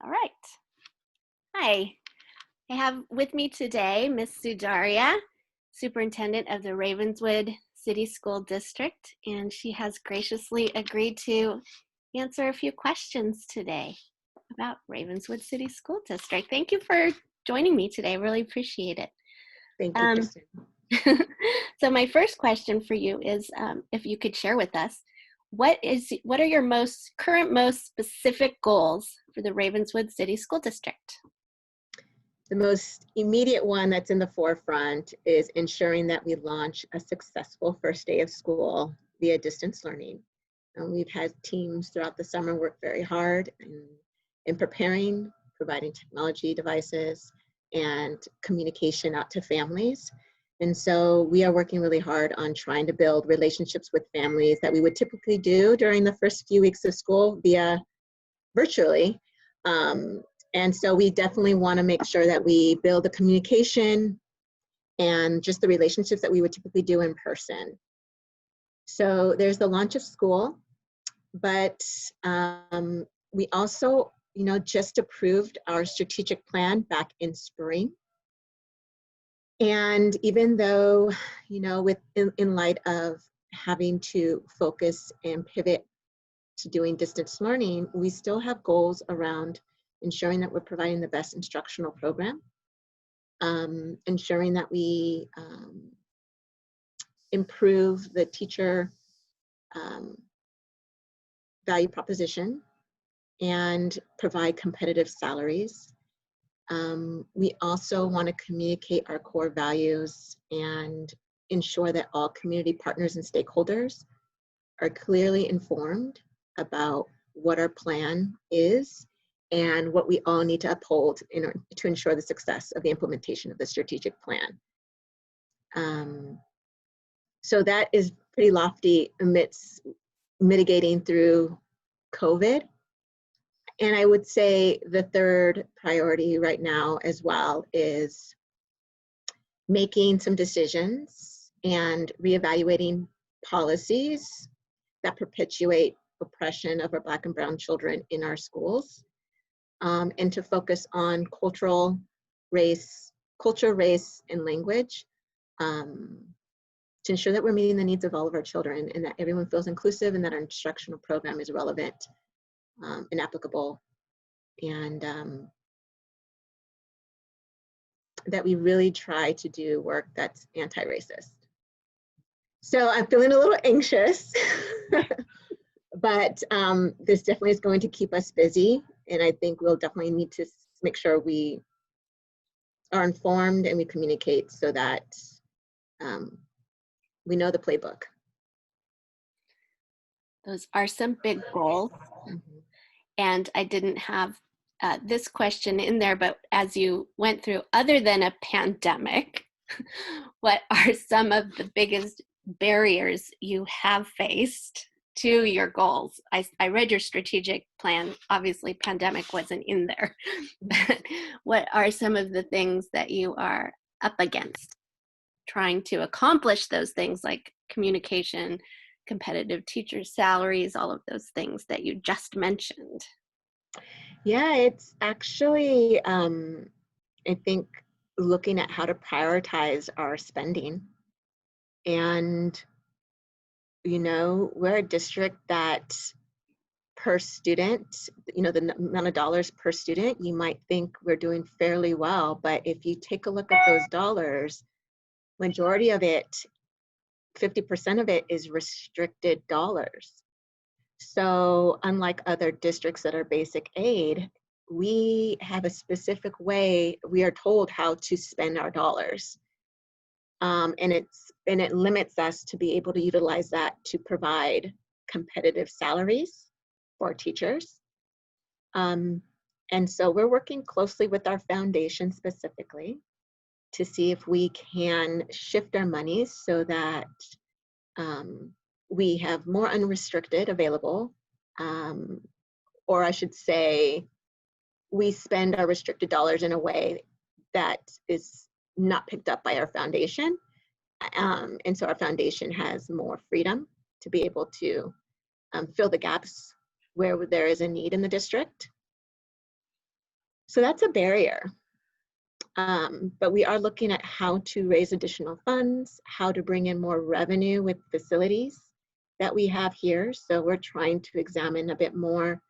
All right. Hi. I have with me today Miss Sudaria, Superintendent of the Ravenswood City School District, and she has graciously agreed to answer a few questions today about Ravenswood City School District. Thank you for joining me today. I really appreciate it. Thank you, Kristen. So my first question for you is if you could share with us, what are your most specific goals for the Ravenswood City School District? The most immediate one that's in the forefront is ensuring that we launch a successful first day of school via distance learning. We've had teams throughout the summer work very hard in preparing, providing technology devices and communication out to families. And so we are working really hard on trying to build relationships with families that we would typically do during the first few weeks of school via virtually. And so we definitely want to make sure that we build the communication and just the relationships that we would typically do in person. So there's the launch of school, but we also, just approved our strategic plan back in spring. And even though, in light of having to focus and pivot to doing distance learning, we still have goals around ensuring that we're providing the best instructional program, ensuring that we improve the teacher value proposition and provide competitive salaries. We also want to communicate our core values and ensure that all community partners and stakeholders are clearly informed about what our plan is and what we all need to uphold in order to ensure the success of the implementation of the strategic plan. So that is pretty lofty amidst mitigating through COVID. And I would say the third priority right now as well is making some decisions and reevaluating policies that perpetuate oppression of our Black and Brown children in our schools, and to focus on culture, race, and language, to ensure that we're meeting the needs of all of our children and that everyone feels inclusive and that our instructional program is relevant and applicable, and that we really try to do work that's anti-racist. So I'm feeling a little anxious, but this definitely is going to keep us busy, and I think we'll definitely need to make sure we are informed and we communicate so that we know the playbook. Those are some big goals. Mm-hmm. And I didn't have this question in there, but as you went through, other than a pandemic, what are some of the biggest barriers you have faced to your goals? I read your strategic plan. Obviously, pandemic wasn't in there. But what are some of the things that you are up against trying to accomplish those things like communication, competitive teacher salaries, all of those things that you just mentioned? Yeah, it's actually, I think, looking at how to prioritize our spending. And, we're a district that per student, the amount of dollars per student, you might think we're doing fairly well. But if you take a look at those dollars, majority of it, 50% of it is restricted dollars. So unlike other districts that are basic aid, we have a specific way we are told how to spend our dollars. And it limits us to be able to utilize that to provide competitive salaries for teachers. And so we're working closely with our foundation specifically to see if we can shift our monies so that we have more unrestricted available, or I should say, we spend our restricted dollars in a way that is not picked up by our foundation. And so our foundation has more freedom to be able to fill the gaps where there is a need in the district. So that's a barrier. But we are looking at how to raise additional funds, how to bring in more revenue with facilities that we have here. So we're trying to examine a bit more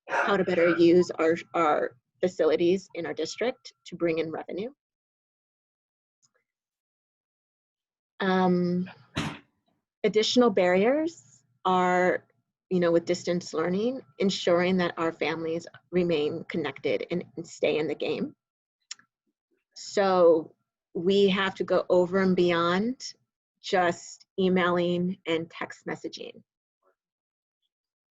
how to better use our facilities in our district to bring in revenue. Additional barriers are, with distance learning, ensuring that our families remain connected and stay in the game. So we have to go over and beyond just emailing and text messaging.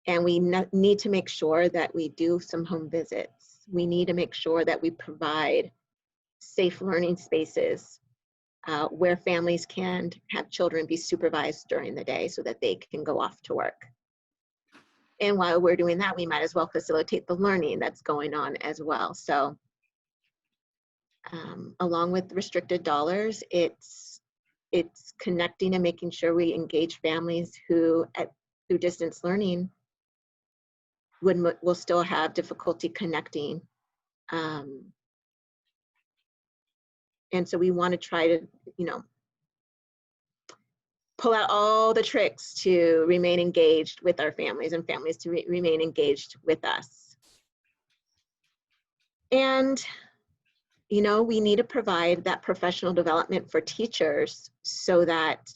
And we need to make sure that we do some home visits. We need to make sure that we provide safe learning spaces where families can have children be supervised during the day so that they can go off to work. And while we're doing that, we might as well facilitate the learning that's going on as well. So along with restricted dollars, it's connecting and making sure we engage families who, through distance learning, will still have difficulty connecting. And so we want to try to, pull out all the tricks to remain engaged with our families and families to remain engaged with us. And, we need to provide that professional development for teachers so that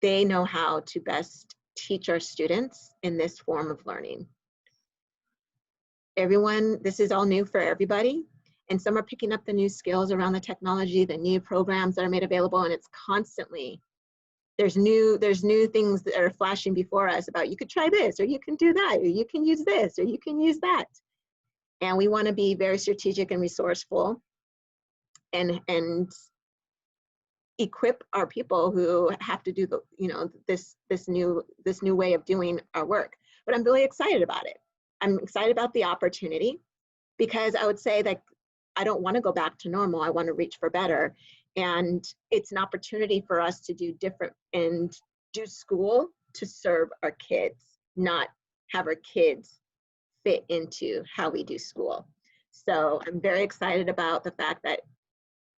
they know how to best teach our students in this form of learning. This is all new for everybody, and some are picking up the new skills around the technology, the new programs that are made available, and it's constantly, there's new things that are flashing before us about, you could try this, or you can do that, or you can use this, or you can use that. And we want to be very strategic and resourceful and equip our people who have to do this new way of doing our work. But I'm really excited about it. I'm excited about the opportunity, because I would say that I don't want to go back to normal. I want to reach for better. And it's an opportunity for us to do different and do school to serve our kids, not have our kids fit into how we do school. So I'm very excited about the fact that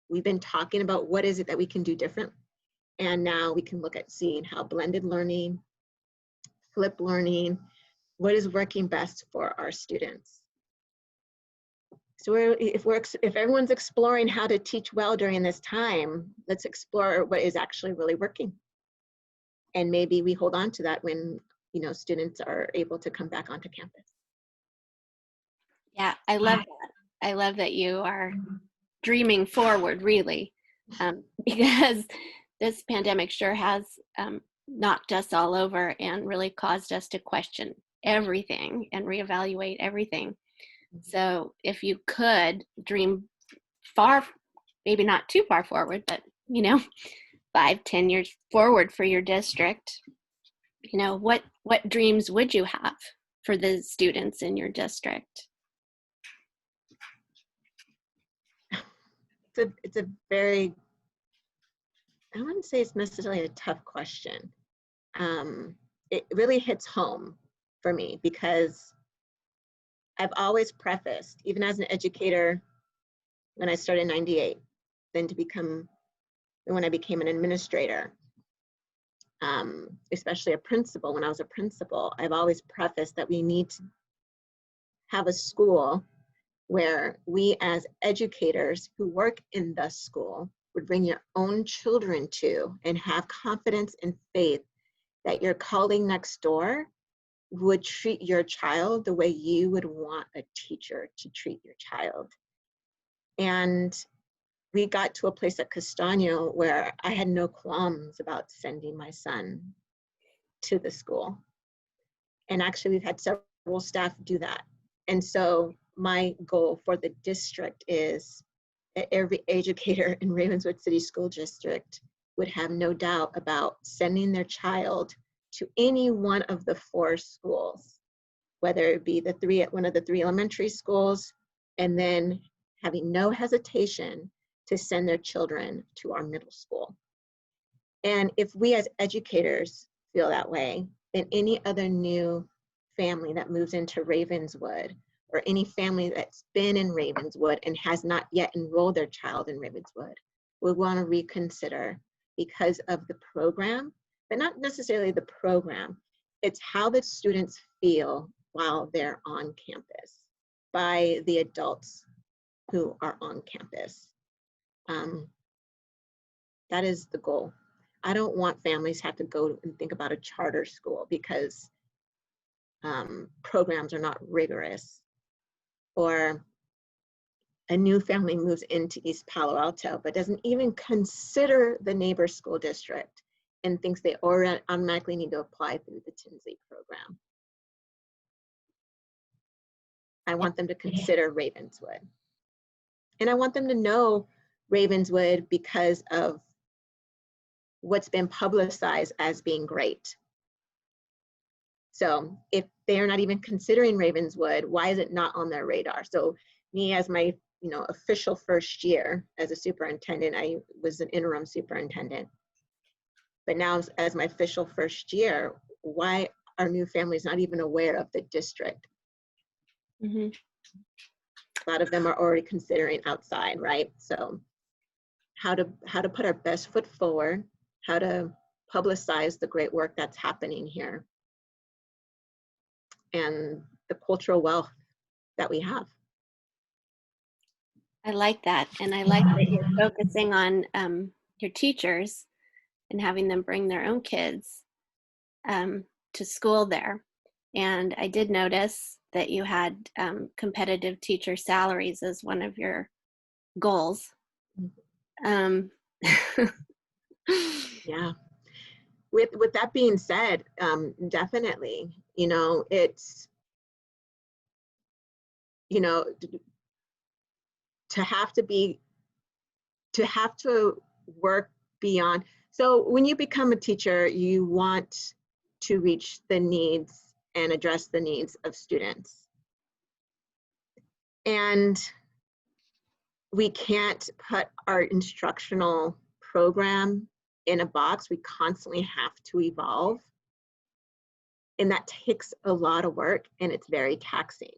we've been talking about what is it that we can do different. And now we can look at seeing how blended learning, flipped learning, what is working best for our students. So if everyone's exploring how to teach well during this time, let's explore what is actually really working. And maybe we hold on to that when students are able to come back onto campus. Yeah, I love that. I love that you are dreaming forward, really, because this pandemic sure has knocked us all over and really caused us to question everything and reevaluate everything. So if you could dream far, maybe not too far forward, but 5-10 years forward for your district, what dreams would you have for the students in your district? It's a very, I wouldn't say it's necessarily a tough question. It really hits home for me, because I've always prefaced, even as an educator, when I started in '98, then when I became an administrator, especially a principal, when I was a principal, I've always prefaced that we need to have a school where we as educators who work in the school would bring your own children to and have confidence and faith that your colleague next door would treat your child the way you would want a teacher to treat your child. And we got to a place at Castaño where I had no qualms about sending my son to the school. And actually we've had several staff do that. And so my goal for the district is that every educator in Ravenswood City School District would have no doubt about sending their child to any one of the 4 schools, whether it be one of the 3 elementary schools, and then having no hesitation to send their children to our middle school. And if we as educators feel that way, then any other new family that moves into Ravenswood or any family that's been in Ravenswood and has not yet enrolled their child in Ravenswood would want to reconsider because of the program, but not necessarily the program. It's how the students feel while they're on campus by the adults who are on campus. That is the goal. I don't want families have to go and think about a charter school because programs are not rigorous, or a new family moves into East Palo Alto but doesn't even consider the neighbor school district and thinks they automatically need to apply through the Tinsley program. I want them to consider Ravenswood. And I want them to know Ravenswood because of what's been publicized as being great. So if they are not even considering Ravenswood, why is it not on their radar? So me, as my official first year as a superintendent, I was an interim superintendent. But now as my official first year, why are new families not even aware of the district? Mm-hmm. A lot of them are already considering outside, right? So how to put our best foot forward, how to publicize the great work that's happening here, and the cultural wealth that we have. I like that. And I like that you're focusing on your teachers and having them bring their own kids to school there. And I did notice that you had competitive teacher salaries as one of your goals. Yeah. With that being said, definitely, it's, to have to work beyond. So when you become a teacher, you want to reach the needs and address the needs of students. And we can't put our instructional program in a box. We constantly have to evolve. And that takes a lot of work, and it's very taxing.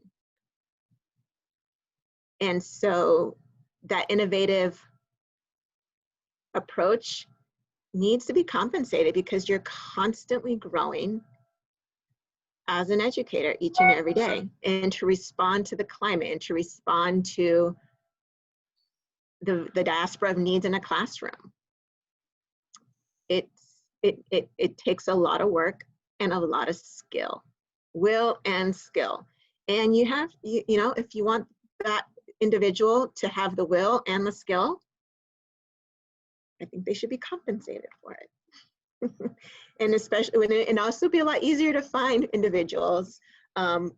And so that innovative approach needs to be compensated because you're constantly growing as an educator each and every day, and to respond to the climate and to respond to the diaspora of needs in a classroom. It takes a lot of work and a lot of skill, will and skill. And you have, if you want that individual to have the will and the skill, I think they should be compensated for it. And especially when it also be a lot easier to find individuals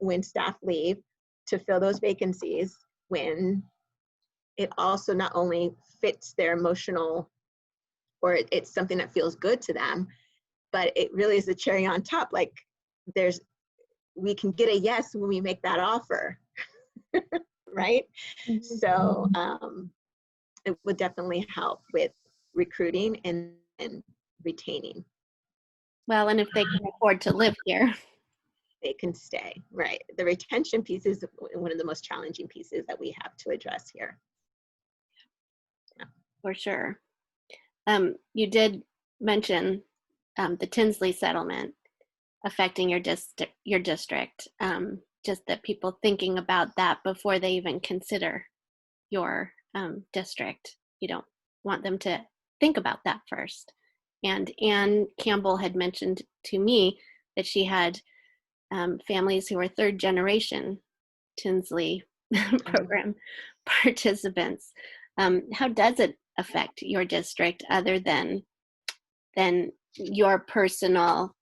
when staff leave to fill those vacancies, when it also not only fits their emotional, or it's something that feels good to them, but it really is the cherry on top. Like we can get a yes when we make that offer, right? Mm-hmm. So it would definitely help with recruiting and retaining. Well, and if they can afford to live here, they can stay, right? The retention piece is one of the most challenging pieces that we have to address here. Yeah. For sure. You did mention the Tinsley settlement affecting your district. Just that people thinking about that before they even consider your district. You don't want them to think about that first. And Ann Campbell had mentioned to me that she had families who were third generation Tinsley program participants. How does it affect your district other than your personal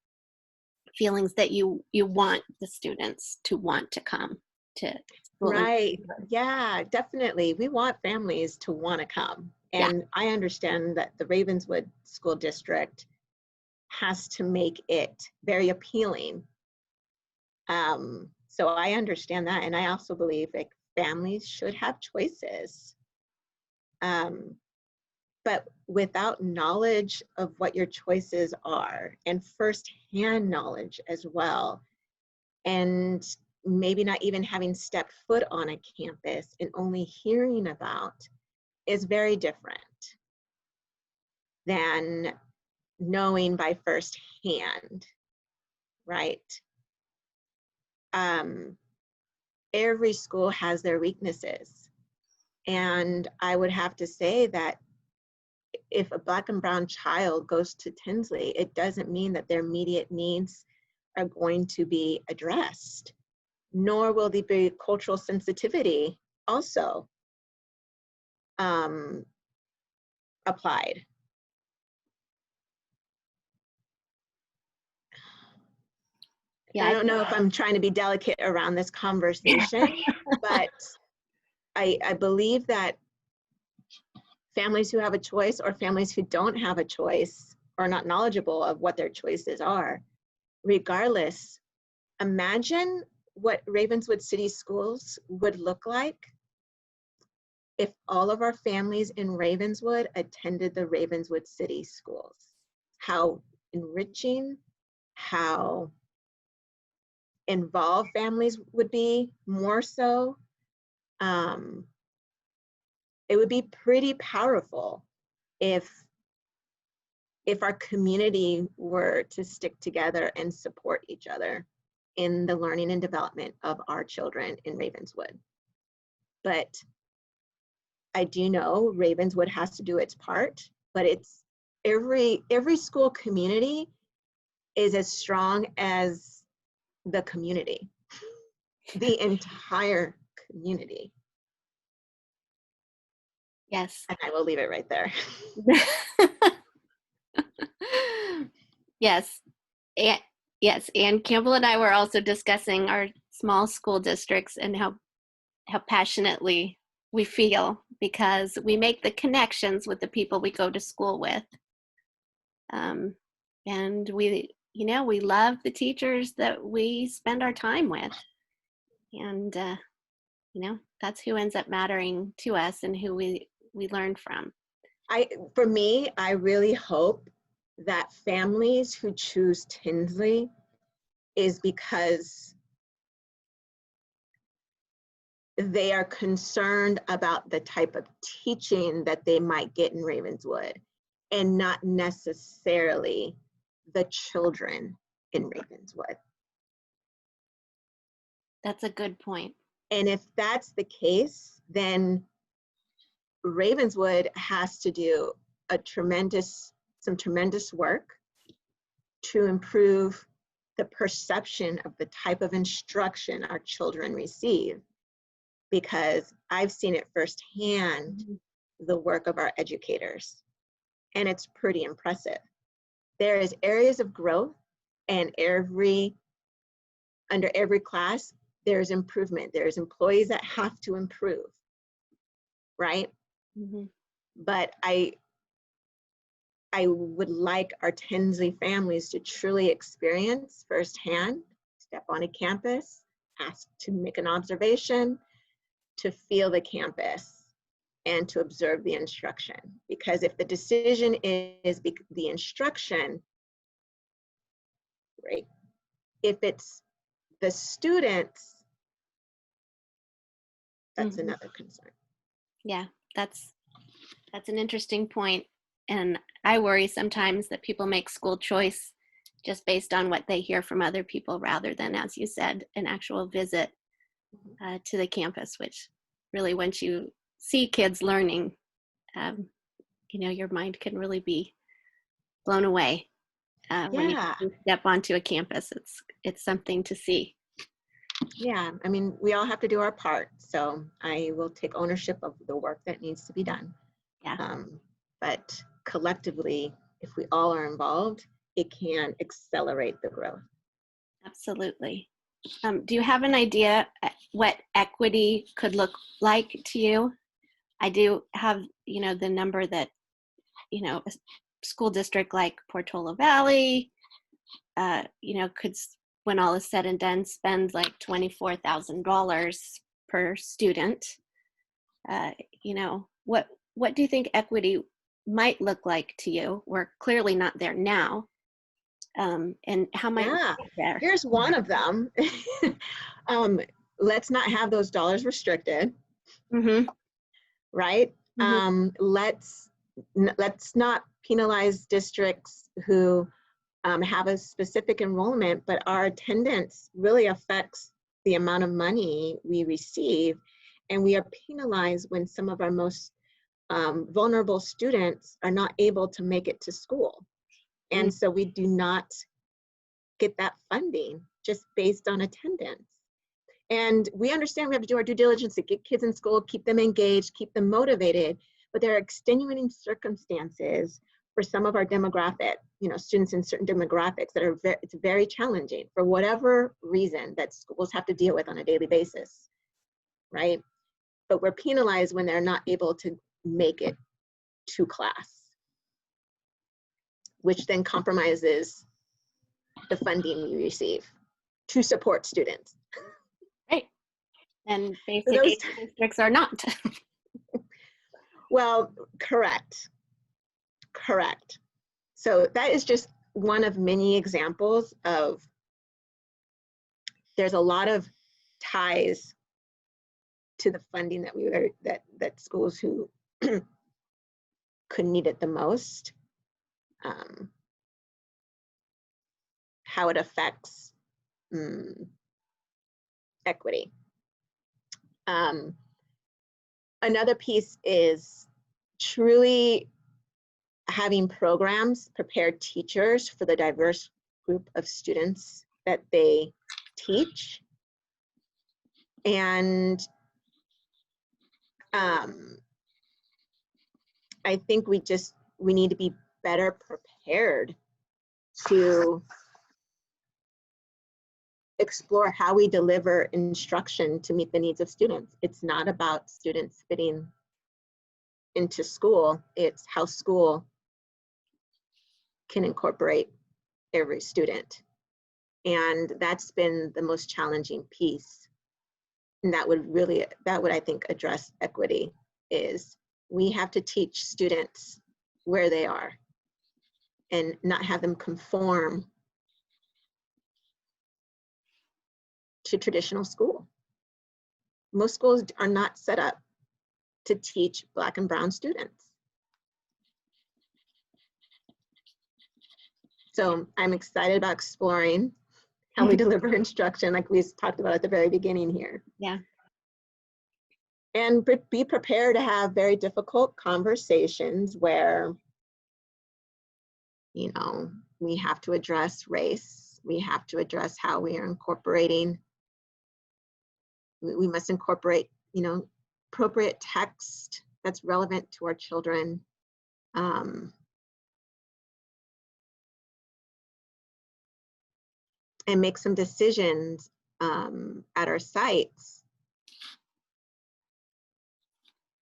feelings that you want the students to want to come to school? Right. Yeah, definitely. We want families to want to come. And yeah. I understand that the Ravenswood School District has to make it very appealing. So I understand that. And I also believe like families should have choices. But without knowledge of what your choices are, and firsthand knowledge as well, and maybe not even having stepped foot on a campus and only hearing about, is very different than knowing by firsthand, right? Every school has their weaknesses. And I would have to say that if a Black and brown child goes to Tinsley, it doesn't mean that their immediate needs are going to be addressed, nor will there be cultural sensitivity also applied. Yeah, I don't know if I'm trying to be delicate around this conversation, but I believe that families who have a choice or families who don't have a choice or not knowledgeable of what their choices are, regardless, imagine what Ravenswood City Schools would look like if all of our families in Ravenswood attended the Ravenswood City Schools. How enriching, how involved families would be more so. It would be pretty powerful if our community were to stick together and support each other in the learning and development of our children in Ravenswood. But I do know Ravenswood has to do its part, but it's every school community is as strong as the community, the entire community. yes. And I will leave it right there. Yes. And, yes. And Campbell and I were also discussing our small school districts and how passionately we feel because we make the connections with the people we go to school with. And we love the teachers that we spend our time with. And, that's who ends up mattering to us and who we learn from. For me, I really hope that families who choose Tinsley is because they are concerned about the type of teaching that they might get in Ravenswood and not necessarily the children in Ravenswood. That's a good point. And if that's the case, then Ravenswood has to do some tremendous work to improve the perception of the type of instruction our children receive, because I've seen it firsthand, the work of our educators, and it's pretty impressive. There is areas of growth, and under every class, there's improvement. There's employees that have to improve, right? Mm-hmm. But I would like our Tinsley families to truly experience firsthand, step on a campus, ask to make an observation, to feel the campus, and to observe the instruction. Because if the decision is the instruction, great. If it's the students, that's another concern. Yeah, that's an interesting point. And I worry sometimes that people make school choice just based on what they hear from other people rather than, as you said, an actual visit to the campus, which really, once you see kids learning, your mind can really be blown away when you step onto a campus. It's something to see. Yeah, I mean, we all have to do our part. So I will take ownership of the work that needs to be done. Yeah. But collectively, if we all are involved, it can accelerate the growth. Absolutely. Do you have an idea what equity could look like to you? I do have, the number that, a school district like Portola Valley, could, when all is said and done, spend like $24,000 per student. What do you think equity might look like to you? We're clearly not there now, And how might we Yeah, get there? here's one of them. Let's not have those dollars restricted, Mm-hmm. right? Mm-hmm. Let's not penalize districts who have a specific enrollment, but our attendance really affects the amount of money we receive. And we are penalized when some of our most vulnerable students are not able to make it to school. And so we do not get that funding just based on attendance. And we understand we have to do our due diligence to get kids in school, keep them engaged, keep them motivated, but there are extenuating circumstances for some of our demographic, students in certain demographics that are it's very challenging for whatever reason that schools have to deal with on a daily basis, right? But we're penalized when they're not able to make it to class, which then compromises the funding we receive to support students. Right. And So basic those, aid districts are not. well, correct. So that is just one of many examples of, there's a lot of ties to the funding that schools who could need it the most, how it affects equity. Another piece is truly having programs prepare teachers for the diverse group of students that they teach. And I think we need to be better prepared to explore how we deliver instruction to meet the needs of students. It's not about students fitting into school, it's how school can incorporate every student. And that's been the most challenging piece. And that would, I think, address equity, is we have to teach students where they are and not have them conform to traditional school. Most schools are not set up to teach Black and brown students. So I'm excited about exploring how we deliver instruction, like we talked about at the very beginning here. Yeah. And be prepared to have very difficult conversations where, we have to address race. We have to address how we are incorporating. We must incorporate, appropriate text that's relevant to our children. And make some decisions at our sites,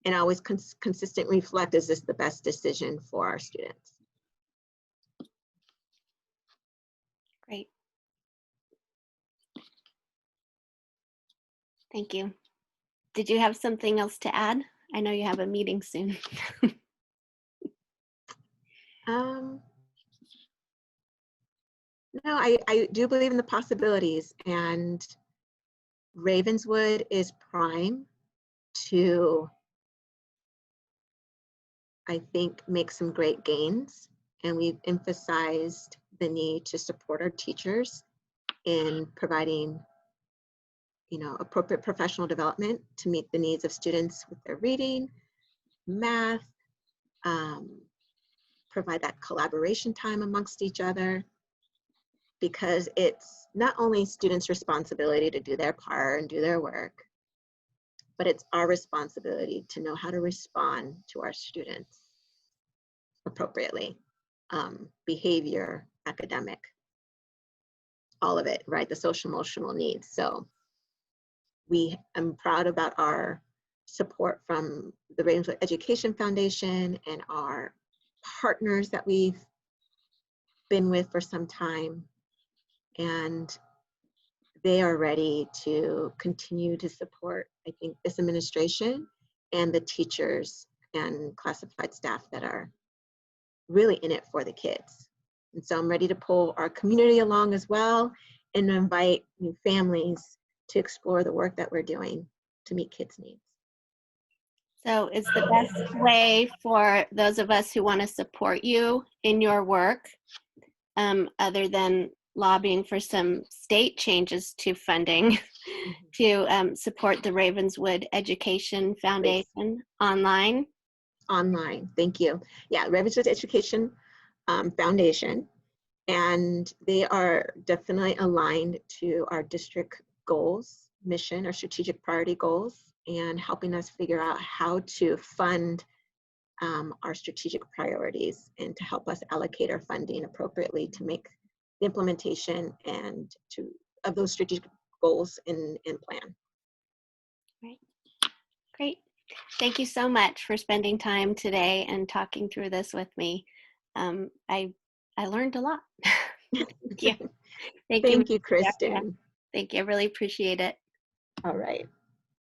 and always consistently reflect, is this the best decision for our students? Great. Thank you. Did you have something else to add? I know you have a meeting soon. No, I do believe in the possibilities, and Ravenswood is prime to, I think, make some great gains. And we've emphasized the need to support our teachers in providing, appropriate professional development to meet the needs of students with their reading, math, provide that collaboration time amongst each other, because it's not only students' responsibility to do their part and do their work, but it's our responsibility to know how to respond to our students appropriately. Behavior, academic, all of it, right? The social emotional needs. So I'm proud about our support from the Ravenswood Education Foundation and our partners that we've been with for some time. And they are ready to continue to support, I think, this administration and the teachers and classified staff that are really in it for the kids. And so I'm ready to pull our community along as well and invite new families to explore the work that we're doing to meet kids' needs. So it's the best way for those of us who want to support you in your work, other than lobbying for some state changes to funding, to support the Ravenswood Education Foundation online. Online, thank you. Yeah, Ravenswood Education Foundation, and they are definitely aligned to our district goals, mission, our strategic priority goals, and helping us figure out how to fund our strategic priorities and to help us allocate our funding appropriately to make the implementation and of those strategic goals and plan. Right. Great. Thank you so much for spending time today and talking through this with me. I learned a lot. Thank you. Thank you. Thank you, Kristen. Thank you. I really appreciate it. All right.